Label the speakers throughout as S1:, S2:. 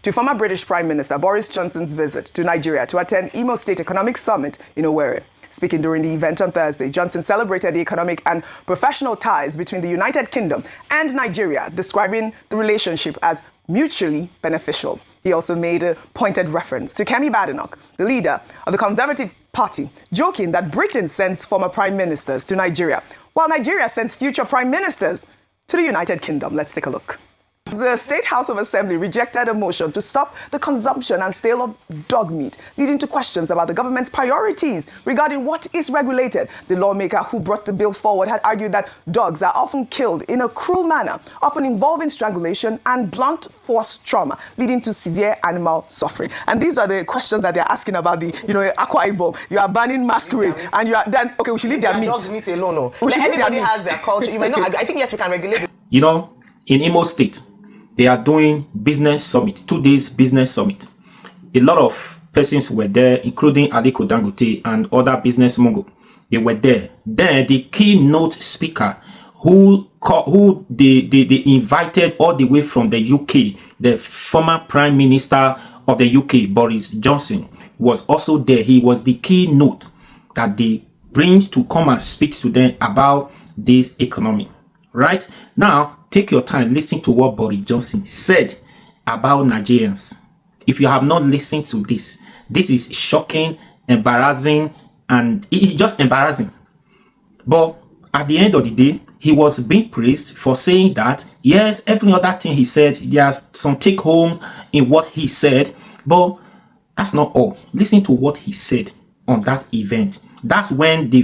S1: to former British Prime Minister Boris Johnson's visit to Nigeria to attend Imo State Economic Summit in Owerri. Speaking during the event on Thursday, Johnson celebrated the economic and professional ties between the United Kingdom and Nigeria, describing the relationship as mutually beneficial. He also made a pointed reference to Kemi Badenoch, the leader of the Conservative Party, joking that Britain sends former prime ministers to Nigeria, while Nigeria sends future prime ministers to the United Kingdom. Let's take a look. The State House of Assembly rejected a motion to stop the consumption and sale of dog meat, leading to questions about the government's priorities regarding what is regulated. The lawmaker who brought the bill forward had argued that dogs are often killed in a cruel manner, often involving strangulation and blunt force trauma, leading to severe animal suffering. And these are the questions that they're asking about the, Akwa Ibom. You are banning masquerade, and you are then, okay, we should leave their meat.
S2: Dogs meat alone, no. Everybody has their culture. You might not, I think, yes, we can regulate it.
S3: In Imo State, they are doing business summit, 2 days business summit. A lot of persons were there, including Aliko Dangote and other business mogul. They were there. Then the keynote speaker, who they invited all the way from the UK, the former Prime Minister of the UK, Boris Johnson, was also there. He was the keynote that they bring to come and speak to them about this economy. Right now, take your time, listen to what Boris Johnson said about Nigerians. If you have not listened to this, this is shocking, embarrassing, and it's just embarrassing. But at the end of the day, he was being praised for saying that, yes, every other thing he said, there's some take homes in what he said, but that's not all. Listen to what he said on that event. That's when the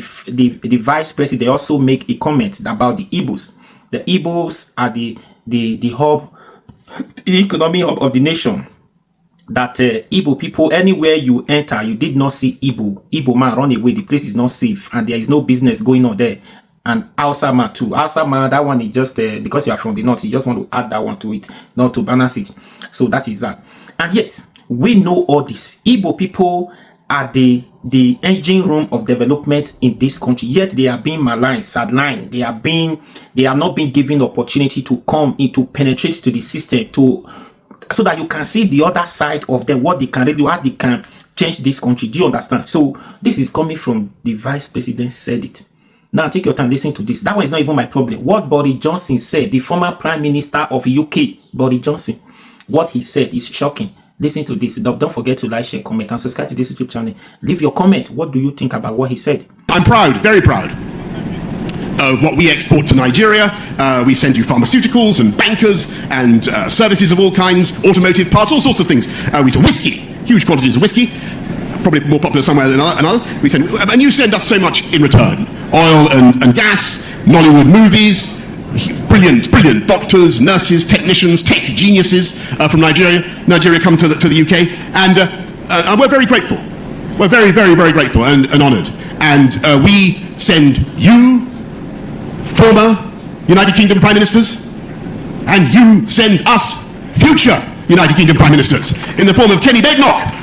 S3: vice president also make a comment about the Igbos. The Igbos are the hub, the economic hub of the nation. That Igbo people, anywhere you enter, you did not see Igbo man run away. The place is not safe, and there is no business going on there. And Hausa man too. Hausa man, that one is just because you are from the north, you just want to add that one to it, not to balance it. So that is that. And yet we know all this. Igbo people are the engine room of development in this country, yet they are being maligned, sidelined. They are not being given opportunity to come in, to penetrate to the system, so that you can see the other side of them, what they can do, how they can change this country. Do you understand? So this is coming from the vice president said it. Now take your time, listen to this. That one is not even my problem. What Boris Johnson said, the former Prime Minister of UK, Boris Johnson, what he said is shocking. Listen to this. Don't forget to like, share, comment, and subscribe to this YouTube channel. Leave your comment. What do you think about what he said?
S4: I'm proud, very proud, of what we export to Nigeria. We send you pharmaceuticals and bankers and services of all kinds, automotive parts, all sorts of things. We send whiskey, huge quantities of whiskey, probably more popular somewhere than another. We send, and you send us so much in return. Oil and gas, Nollywood movies, brilliant doctors, nurses, technicians, tech geniuses from Nigeria come to the UK, and we're very grateful. We're very grateful and honoured. And we send you, former United Kingdom Prime Ministers, and you send us, future United Kingdom Prime Ministers, in the form of Kemi Badenoch,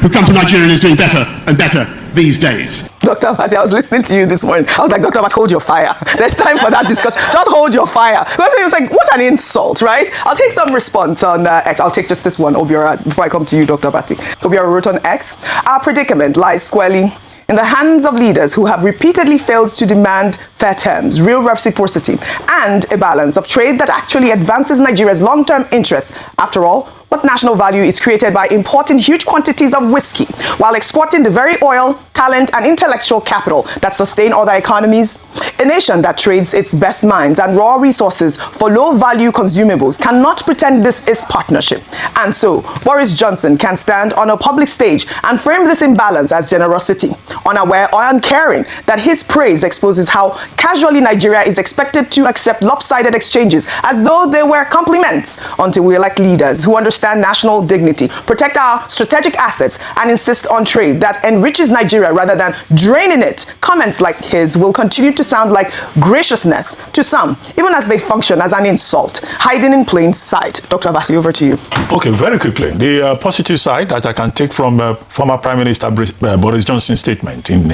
S4: who come to Nigeria and is doing better and better these days.
S1: Dr. Abati, I was listening to you this morning. I was like, Dr. Abati, hold your fire. There's time for that discussion. Just hold your fire. Because it was like, what an insult, right? I'll take some response on X. I'll take just this one, Obiora, before I come to you, Dr. Abati. Obiora wrote on X, our predicament lies squarely in the hands of leaders who have repeatedly failed to demand fair terms, real reciprocity, and a balance of trade that actually advances Nigeria's long-term interests. After all, what national value is created by importing huge quantities of whiskey while exporting the very oil, talent, and intellectual capital that sustain other economies? A nation that trades its best minds and raw resources for low-value consumables cannot pretend this is partnership. And so, Boris Johnson can stand on a public stage and frame this imbalance as generosity, unaware or uncaring that his praise exposes how casually Nigeria is expected to accept lopsided exchanges as though they were compliments, until we elect leaders who understand national dignity, protect our strategic assets, and insist on trade that enriches Nigeria rather than draining it. Comments like his will continue to sound like graciousness to some, even as they function as an insult, hiding in plain sight. Dr. Abati, over to you.
S5: Okay, very quickly. The positive side that I can take from former Prime Minister Boris Johnson's statement in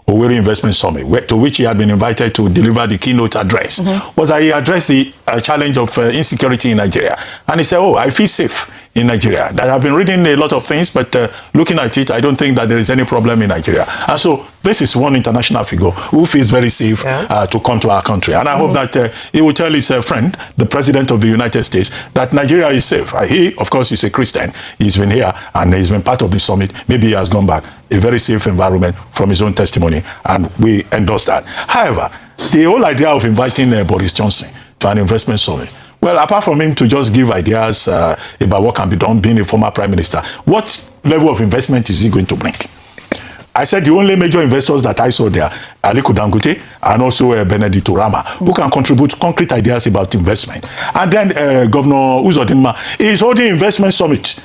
S5: Owerri Investment Summit, to which he had been invited to deliver the keynote address, was that he addressed the challenge of insecurity in Nigeria. And he said, oh, I feel safe in Nigeria. That I've been reading a lot of things, but looking at it, I don't think that there is any problem in Nigeria. And so this is one international figure who feels very safe to come to our country. And I hope that he will tell his friend, the President of the United States, that Nigeria is safe. He, of course, is a Christian. He's been here and he's been part of the summit. Maybe he has gone back. A very safe environment from his own testimony, and we endorse that. However, the whole idea of inviting Boris Johnson to an investment summit, well, apart from him to just give ideas about what can be done, being a former prime minister, what level of investment is he going to bring? I said the only major investors that I saw there, Aliko Dangote and also Benedict Rama, who can contribute concrete ideas about investment. And then Governor Uzodinma is holding investment summit.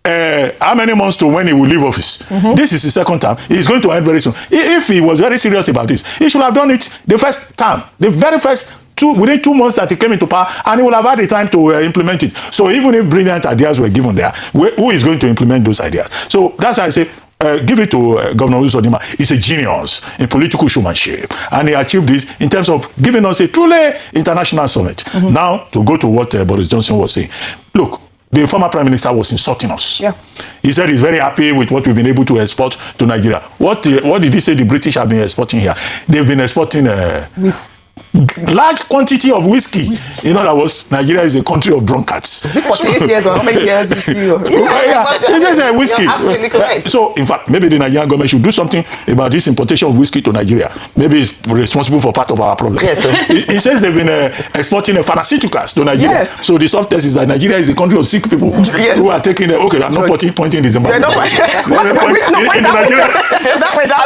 S5: How many months to when he will leave office? This is his second term. He's going to end very soon. If he was very serious about this, he should have done it the first term, the very first within 2 months that he came into power, and he will have had the time to implement it. So even if brilliant ideas were given there, who is going to implement those ideas? So that's why I say, give it to Governor Uzodinma. He's a genius in political showmanship, and he achieved this in terms of giving us a truly international summit. Now, to go to what Boris Johnson was saying. Look, the former prime minister was insulting us. Yeah. He said he's very happy with what we've been able to export to Nigeria. What did he say the British have been exporting here? They've been exporting large quantity of whiskey. You know, that was Nigeria is a country of drunkards.
S1: Is it 48 years or how many years is he?
S5: He says whiskey.
S2: Absolutely correct.
S5: So, in fact, maybe the Nigerian government should do something about this importation of whiskey to Nigeria. Maybe it's responsible for part of our problems.
S2: Yes,
S5: he says they've been exporting pharmaceuticals to Nigeria. Yes. So the subtext is that Nigeria is a country of sick people who are taking okay, I'm not pointing this in my
S1: no, Nigeria.
S2: I'm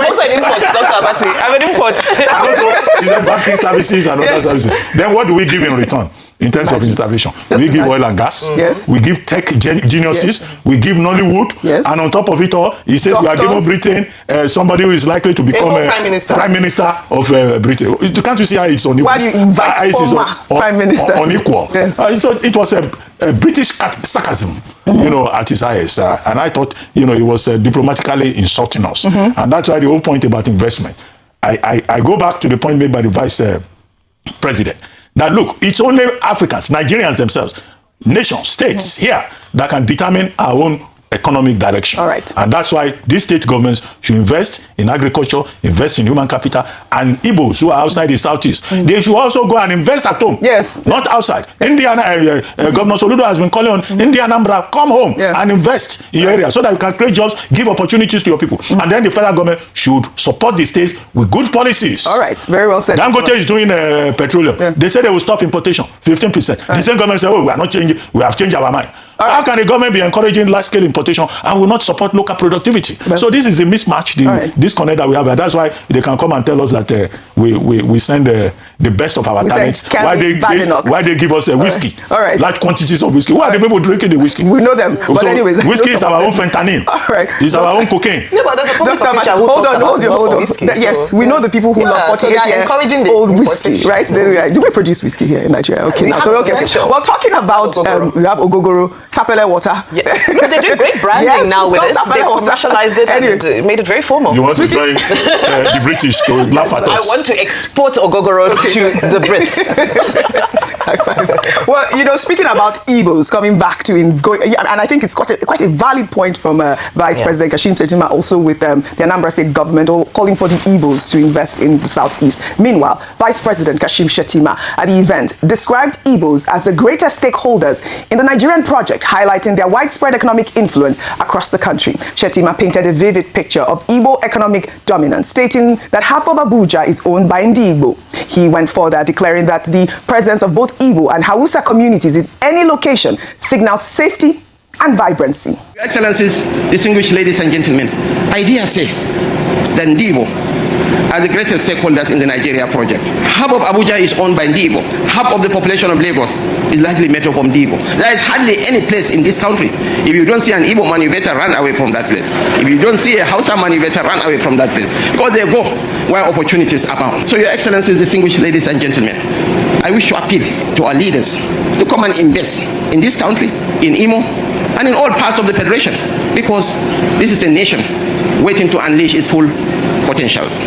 S2: also an import, Dr. Abati. I'm an import.
S5: Also, is that banking services and other services. Then what do we give in return? In terms of intervention, we give oil and gas, we give tech geniuses, we give Nollywood, and on top of it all, he says we are giving Britain somebody who is likely to become prime minister of Britain. Can't you see how it's unequal?
S1: Why do you invite former prime minister?
S5: Unequal. So it was a British sarcasm, you know, at his highest, and I thought, you know, he was diplomatically insulting us, and that's why the whole point about investment. I go back to the point made by the vice president. Now, look, it's only Africans, Nigerians themselves, nations, states here that can determine our own economic direction.
S1: All right.
S5: And that's why these state governments should invest in agriculture, invest in human capital, and Igbos who are outside the southeast, they should also go and invest at home.
S1: Yes.
S5: Not outside. Indiana, Governor Soludo has been calling on Indiana Anambra, come home and invest in your area so that you can create jobs, give opportunities to your people. And then the federal government should support the states with good policies.
S1: All right. Very well said.
S5: Dangote is doing petroleum. They said they will stop importation, 15%. The same government said, oh, we are not changing, we have changed our mind. How can the government be encouraging large-scale importation and will not support local productivity? So this is a mismatch, the disconnect that we have. That's why they can come and tell us that we send the best of our talents. Why they give us a whiskey, large quantities of whiskey. Who are the people drinking the whiskey?
S1: We know them. But anyways,
S5: whiskey is our own fentanyl. It's our own cocaine.
S2: No, but there's a public official who
S1: hold on. Yes, we know the people who love 48-year-old whiskey, right? Do we produce whiskey here in Nigeria? Okay, now so well, talking about we have Ogogoro. Sapele water.
S2: But they're doing great branding now with it. They commercialized it and made it very formal.
S5: You want to join the British to laugh at us?
S2: I want to export Ogogoro to the Brits.
S1: High five. Well, you know, speaking about Igbos coming back to and I think it's quite a valid point from Vice President Kashim Shettima, also with the Anambra State government, calling for the Igbos to invest in the southeast. Meanwhile, Vice President Kashim Shettima at the event described Igbos as the greatest stakeholders in the Nigerian project, highlighting their widespread economic influence across the country. Shettima painted a vivid picture of Igbo economic dominance, stating that half of Abuja is owned by Ndi Igbo. He went further, declaring that the presence of both Igbo and Hausa communities in any location signals safety and vibrancy.
S6: Your Excellencies, distinguished ladies and gentlemen, I dare say that Ndi Igbo are the greatest stakeholders in the Nigeria project. Half of Abuja is owned by Ndi Igbo. Half of the population of Lagos is largely made up of Ndi Igbo. There is hardly any place in this country, if you don't see an Igbo man, you better run away from that place. If you don't see a Hausa man, you better run away from that place. Because they go where opportunities abound. So, Your Excellencies, distinguished ladies and gentlemen, I wish to appeal to our leaders to come and invest in this country, in Imo, and in all parts of the Federation, because this is a nation waiting to unleash its full potentials.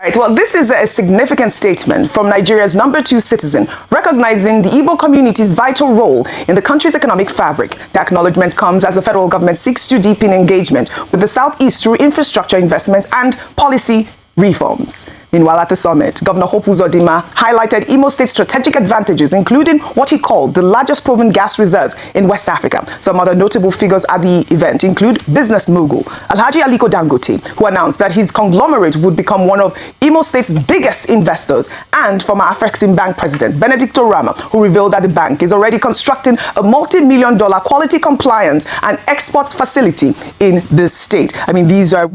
S1: Right, well, this is a significant statement from Nigeria's #2 citizen, recognizing the Igbo community's vital role in the country's economic fabric. The acknowledgement comes as the federal government seeks to deepen engagement with the Southeast through infrastructure investments and policy reforms. Meanwhile, at the summit, Governor Hope Uzodinma highlighted Imo State's strategic advantages, including what he called the largest proven gas reserves in West Africa. Some other notable figures at the event include business mogul Alhaji Aliko Dangote, who announced that his conglomerate would become one of Imo State's biggest investors, and former Afrexim Bank president Benedicto Rama, who revealed that the bank is already constructing a multi-million-dollar quality compliance and exports facility in the state. I mean, these are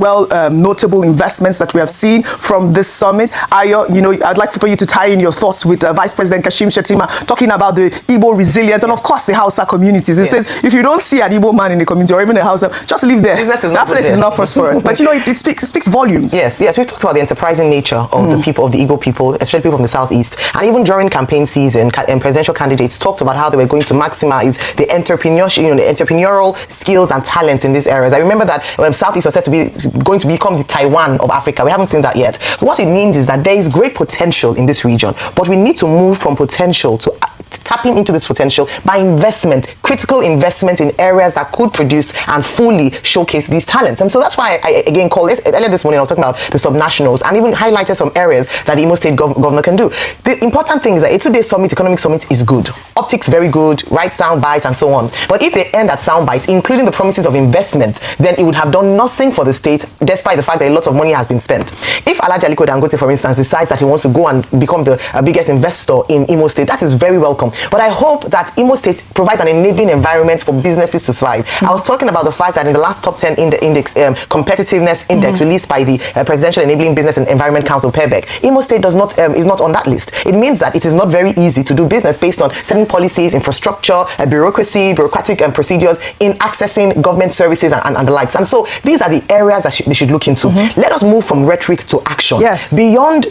S1: notable investments that we have seen from this summit. Ayo, I'd like for you to tie in your thoughts with Vice President Kashim Shettima talking about the Igbo resilience and, of course, the Hausa communities. He says, if you don't see an Igbo man in the community or even a Hausa, just live there.
S2: Business is
S1: that place is not prosperous. But, it speaks volumes.
S2: Yes, we've talked about the enterprising nature of the people, of the Igbo people, especially people from the Southeast. And even during campaign season, presidential candidates talked about how they were going to maximize the entrepreneurship, the entrepreneurial skills and talents in these areas. I remember that Southeast was said to be going to become the Taiwan of Africa. We haven't seen that yet. What it means is that there is great potential in this region, but we need to move from potential to tapping into this potential by critical investment in areas that could produce and fully showcase these talents. And so that's why I again called this, earlier this morning I was talking about the subnationals and even highlighted some areas that the Imo State governor can do. The important thing is that a 2-day summit, economic summit, is good. Optics, very good, right sound bites and so on. But if they end at sound bites, including the promises of investment, then it would have done nothing for the state, despite the fact that a lot of money has been spent. If Alhaji Aliko Dangote, for instance, decides that he wants to go and become the biggest investor in Imo State, that is very welcome. But I hope that Imo State provides an enabling environment for businesses to thrive. I was talking about the fact that in the last top 10 index, competitiveness index released by the Presidential Enabling Business and Environment Council, PERBEC, Imo State is not on that list. It means that it is not very easy to do business based on certain policies, infrastructure, bureaucratic procedures in accessing government services and the likes. And so these are the areas that they should look into. Let us move from rhetoric to action.
S1: Yes.
S2: Beyond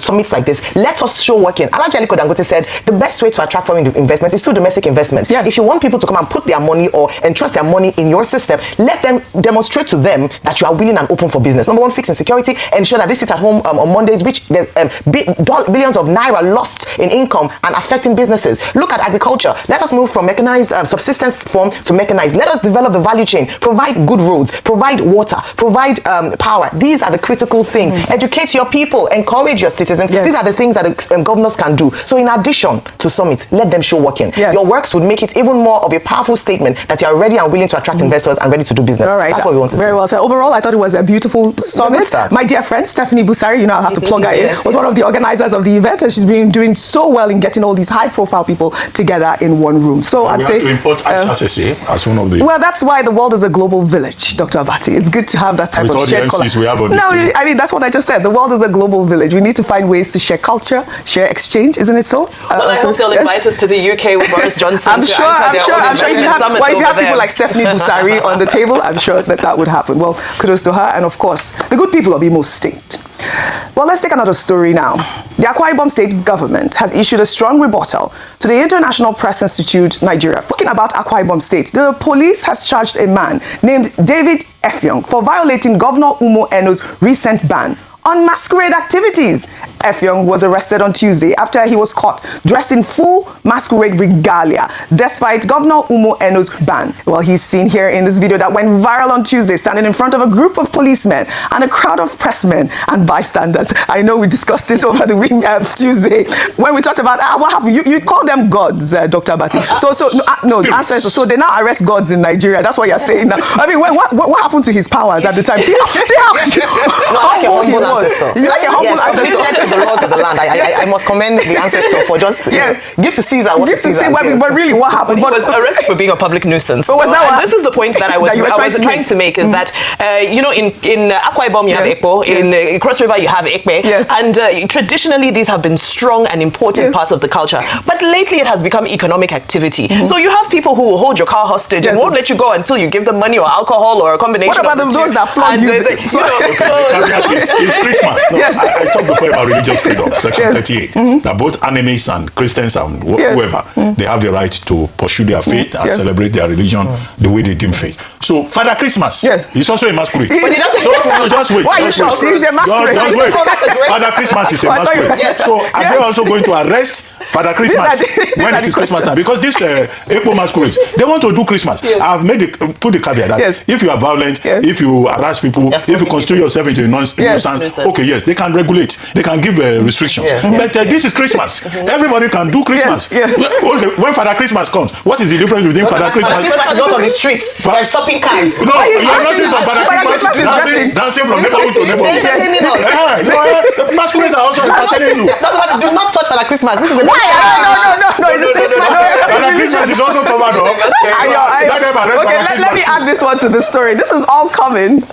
S2: summits like this, let us show working. Alhaji Aliko Dangote said the best way to attract foreign investment is through domestic investment.
S1: Yes.
S2: If you want people to come and put their money or entrust their money in your system, let them demonstrate to them that you are willing and open for business. Number one, fixing security, ensure that they sit at home on Mondays, which billions of naira lost in income and affecting businesses. Look at agriculture. Let us move from mechanized subsistence form to mechanized. Let us develop the value chain, provide good roads, provide water, provide power. These are the critical things. Educate your people, encourage your citizens.
S1: Yes.
S2: These are the things that the governors can do. So in addition to summit, let them show working.
S1: Yes.
S2: Your works would make it even more of a powerful statement that you are ready and willing to attract investors and ready to do business.
S1: All right.
S2: That's what we want to see.
S1: Very well. So overall, I thought it was a beautiful summit. My dear friend, Stephanie Busari, I'll have to plug her in, was one of the organizers of the event, and she's been doing so well in getting all these high-profile people together in one room. So I'd say...
S5: to import HSSA as one of the...
S1: Well, that's why the world is a global village, Dr. Abati. It's good to have that type of shared culture.
S5: We have on this table.
S1: I mean, that's what I just said. The world is a global village. We need to find ways to share culture, share exchange, isn't it so?
S2: Well, I hope they'll invite us to the UK with Boris Johnson.
S1: I'm sure. If you have people like Stephanie Busari on the table, I'm sure that would happen. Well, kudos to her, and of course, the good people of Imo State. Well, let's take another story now. The Akwa Ibom State government has issued a strong rebuttal to the International Press Institute, Nigeria. Talking about Akwa Ibom State, the police has charged a man named David Effiong for violating Governor Umo Eno's recent ban on masquerade activities. Effiong was arrested on Tuesday after he was caught dressed in full masquerade regalia, despite Governor Umo Eno's ban. Well, he's seen here in this video that went viral on Tuesday, standing in front of a group of policemen and a crowd of pressmen and bystanders. I know we discussed this over the week, Tuesday, when we talked about what happened. You call them gods, Dr. Abati. Ancestors. So they now arrest gods in Nigeria. That's what you're saying now. I mean, what happened to his powers at the time? See how humble he was. You like a humble ancestor.
S2: To the laws of the land. I must commend the ancestor for just give to Caesar what is Caesar.
S1: But really, what happened?
S2: He was arrested for being a public nuisance.
S1: So
S2: and this is the point that I was trying to make is that in Akwa Ibom you have Ekpo, in Cross River you have Ekpe, and traditionally these have been strong and important parts of the culture. But lately it has become economic activity. So you have people who will hold your car hostage and won't let you go until you give them money or alcohol or a combination.
S1: What about those that flog you?
S5: Christmas. No,
S1: Yes.
S5: I talked before about religious freedom, section 38, that both animists and Christians and whoever, they have the right to pursue their faith and celebrate their religion the way they deem faith. So, Father Christmas is also a masquerade.
S2: But he doesn't
S5: So, no, just wait.
S1: Why are you
S5: just
S1: shocked?
S5: wait.
S1: He's a masquerade.
S5: Just wait.
S2: Oh, that's a great-
S5: Father Christmas is a
S1: Oh, I thought you-
S5: masquerade.
S1: yes.
S5: So, are they also going to arrest Father Christmas when it is Christmas time? Because this April masquerades, they want to do Christmas. I've put the caveat that if you are violent, if you harass people, if you constitute yourself into a nuisance, okay, yes, they can regulate, they can give restrictions. But this is Christmas. Everybody can do Christmas. Okay, when Father Christmas comes, what is the difference between Father Christmas?
S2: Christmas is not on the streets. They're stopping cars.
S5: No, you are not seeing some Father Christmas dancing from neighborhood to neighborhood. Masquerades are also entertaining you.
S2: Do not touch Father Christmas. This is a
S1: No, it's a Christmas.
S5: Father Christmas is also covered up.
S1: Okay, let me add this one to the story. This is all coming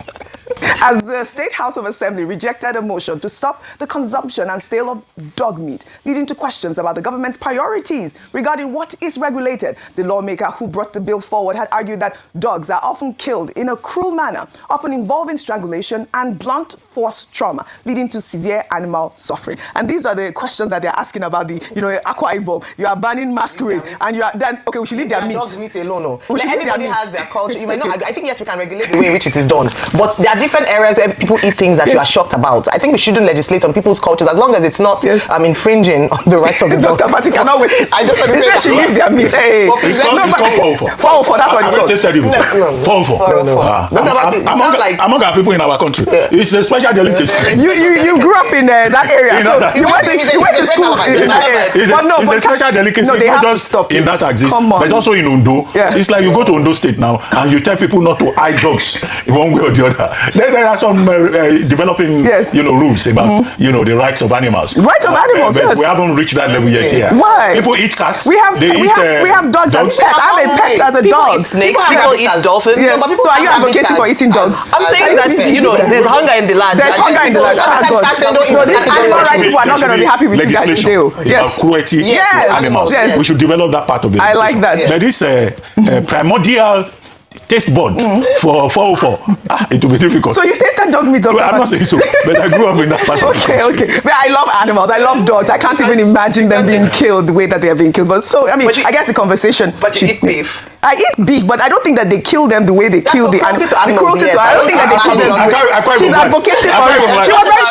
S1: as the State House of Assembly rejected a motion to stop the consumption and sale of dog meat, leading to questions about the government's priorities regarding what is regulated. The lawmaker who brought the bill forward had argued that dogs are often killed in a cruel manner, often involving strangulation and blunt force trauma, leading to severe animal suffering. And these are the questions that they're asking about the, Akwa Ibom. You are banning masquerade, and you are then, okay, we should leave their meat.
S2: Dogs meat alone, no.
S1: We should leave their
S2: Everybody
S1: meat.
S2: has their culture. You might not. I think yes, we can regulate the way in which it is done, but there are different areas where people eat things that you are shocked about. I think we shouldn't legislate on people's cultures as long as it's not infringing on the rights of the dog.
S1: Dr. Mati cannot wait to
S2: I just
S1: They said she leave their meat. Hey,
S5: It's called 404.
S1: That's what it's
S5: I've
S1: called.
S5: tasted it before. 404. Among our people in our country, it's a special delicacy.
S1: You grew up in that area, so you went to school in that area.
S5: It's a special delicacy.
S1: No, they
S5: not
S1: have to
S5: just
S1: stop
S5: in
S1: it.
S5: that exists,
S1: Come on.
S5: but also in Ondo.
S1: Yeah.
S5: It's like you go to Ondo State now and you tell people not to eye dogs in one way or the other. Then there are some developing rules about the rights of animals.
S1: Rights of animals,
S5: but
S1: yes.
S5: we haven't reached that level yet here.
S1: Why?
S5: People eat cats.
S1: We have dogs as pets. I have a pet as a dog.
S7: Eat snakes. People eat dolphins.
S1: Yes.
S2: but people
S1: So are you
S2: have
S1: advocating for eating dogs?
S7: I'm saying that there's hunger in the land.
S1: There's hunger in the land. Ah, God. No, these animal rights people are not going to be happy with you guys today.
S5: About cruelty to animals.
S1: Yes.
S5: We should develop that part of the
S1: I like that.
S5: But this primordial taste bud for 404, it will be difficult.
S1: So you tasted dog meat?
S5: Well, I'm not saying so, but I grew up in that part of the country.
S1: Okay. But I love animals. I love dogs. I can't even imagine them being killed the way that they are being killed. But so, I mean, I guess the conversation.
S7: But you eat beef.
S1: I eat beef, but I don't think that they kill them the way they kill the animals.
S2: The cruelty to animals.
S1: I don't think that they kill them. She's advocating for it. She was very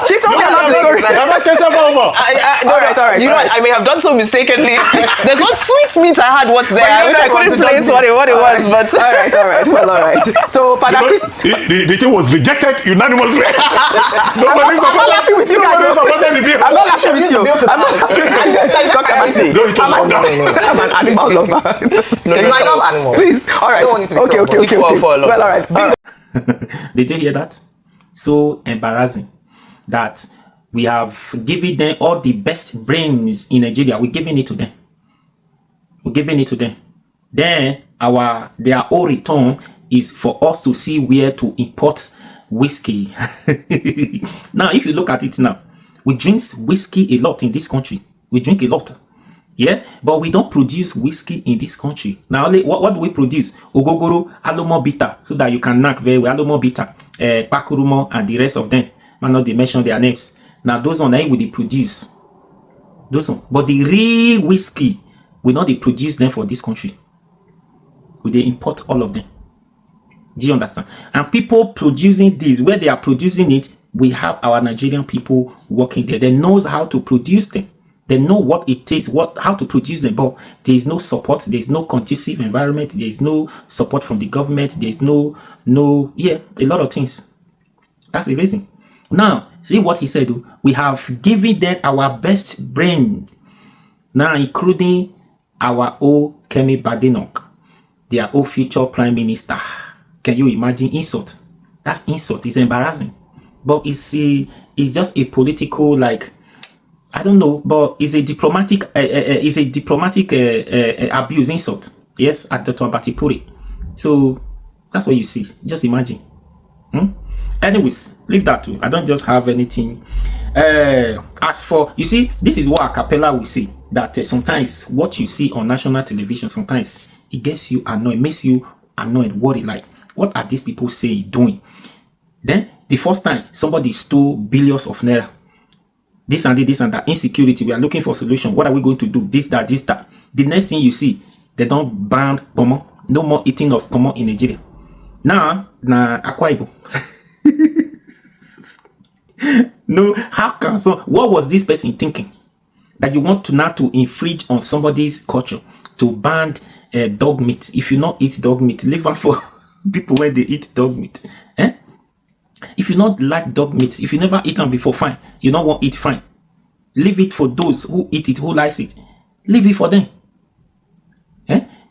S1: she told me about the story. All right.
S7: You know what? I may have done so mistakenly. There's one sweet meat I had once there. I couldn't place what it was, but
S1: all right. Well, all right. So Father Chris,
S5: the thing was rejected unanimously.
S1: I'm not laughing with you guys. I'm not laughing with you. I'm not laughing with you. Dr. Mati.
S5: No, it was shut down.
S1: I'm an animal lover.
S2: I love animals.
S1: Please. All right.
S2: I don't want it to be
S1: Okay.
S2: cruel.
S1: Well, all right.
S3: Did you hear that? So embarrassing that we have given them all the best brains in Nigeria. We're giving it to them. Then their whole return is for us to see where to import whiskey. Now, if you look at it now, we drink whiskey a lot in this country. We drink a lot. Yeah, but we don't produce whiskey in this country. Now, what do we produce? Ogogoro, Alomo Bitter, so that you can knock very well. Alomo Bitter, Pakurumo, and the rest of them. Man, not they mention their names. Now, those on there will they produce. Those on, but the real whiskey, we not they produce them for this country. We they import all of them. Do you understand? And people producing this, where they are producing it, we have our Nigerian people working there. They knows how to produce them. They know what it takes, how to produce them, but there is no support, there is no conducive environment, there is no support from the government, there is a lot of things. That's the reason. Now, see what he said, we have given them our best brain, now including our old Kemi Badenoch, their old future prime minister. Can you imagine insult? That's insult, it's embarrassing. But it's just a political, I don't know, but it's a diplomatic abuse, insult. Yes, at Dr. Batipuri. So that's what you see. Just imagine. Anyways, leave that too. I don't just have anything. As for, you see, this is what a cappella will say, that sometimes what you see on national television, sometimes it gets you annoyed, makes you annoyed, worried, like, what are these people saying, doing? Then The first time somebody stole billions of naira. This and that. Insecurity. We are looking for solution. What are we going to do? This, that. The next thing you see, they don't ban pomo. No more eating of pomo in Nigeria. Now, Akwa Ibom. No, how can so? What was this person thinking? That you want to now to infringe on somebody's culture, to ban dog meat. If you not eat dog meat, leave it for people when they eat dog meat. If you not like dog meat, if you never eat them before, fine. You don't want it, fine. Leave it for those who eat it, who likes it. Leave it for them.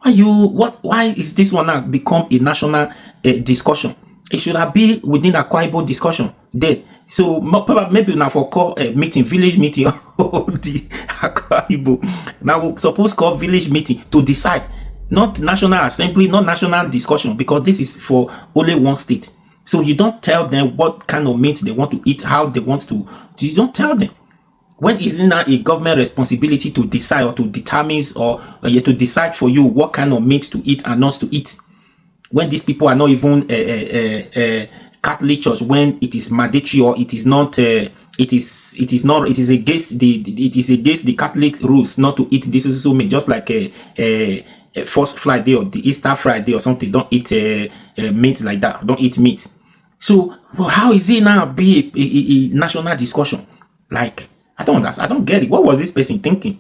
S3: Why is this one now become a national discussion? It should have been within a Akwa Ibom discussion there. So maybe now for call meeting, village meeting of the Akwa Ibom. Now we're supposed to call village meeting to decide, not national assembly, not national discussion, because this is for only one state. So you don't tell them what kind of meat they want to eat, how they want to. You don't tell them. When isn't that a government responsibility to decide or to determine or to decide for you what kind of meat to eat and not to eat? When these people are not even Catholic Church, when it is mandatory or it is not, it is against the Catholic rules not to eat this so meat, just like a First Friday or the Easter Friday or something. Don't eat meat like that. Don't eat meat. So how is it now be a national discussion? Like, I don't understand. I don't get it. What was this person thinking?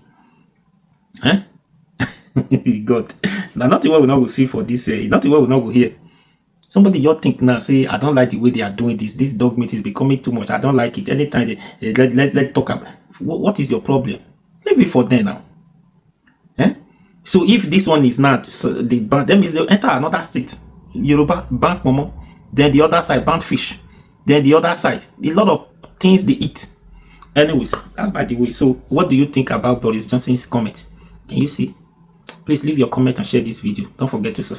S3: God, now nothing what we not go see for this. Nothing what we not go hear. Somebody you think now say I don't like the way they are doing this. This dog meat is becoming too much. I don't like it. Anytime let's talk about what is your problem. Leave it for them now. So if this one is not, so the ban, that means they'll enter another state. Yoruba ban momo, then the other side ban fish, then the other side a lot of things they eat. Anyways, that's by the way. So what do you think about Boris Johnson's comment? Can you see? Please leave your comment and share this video. Don't forget to subscribe.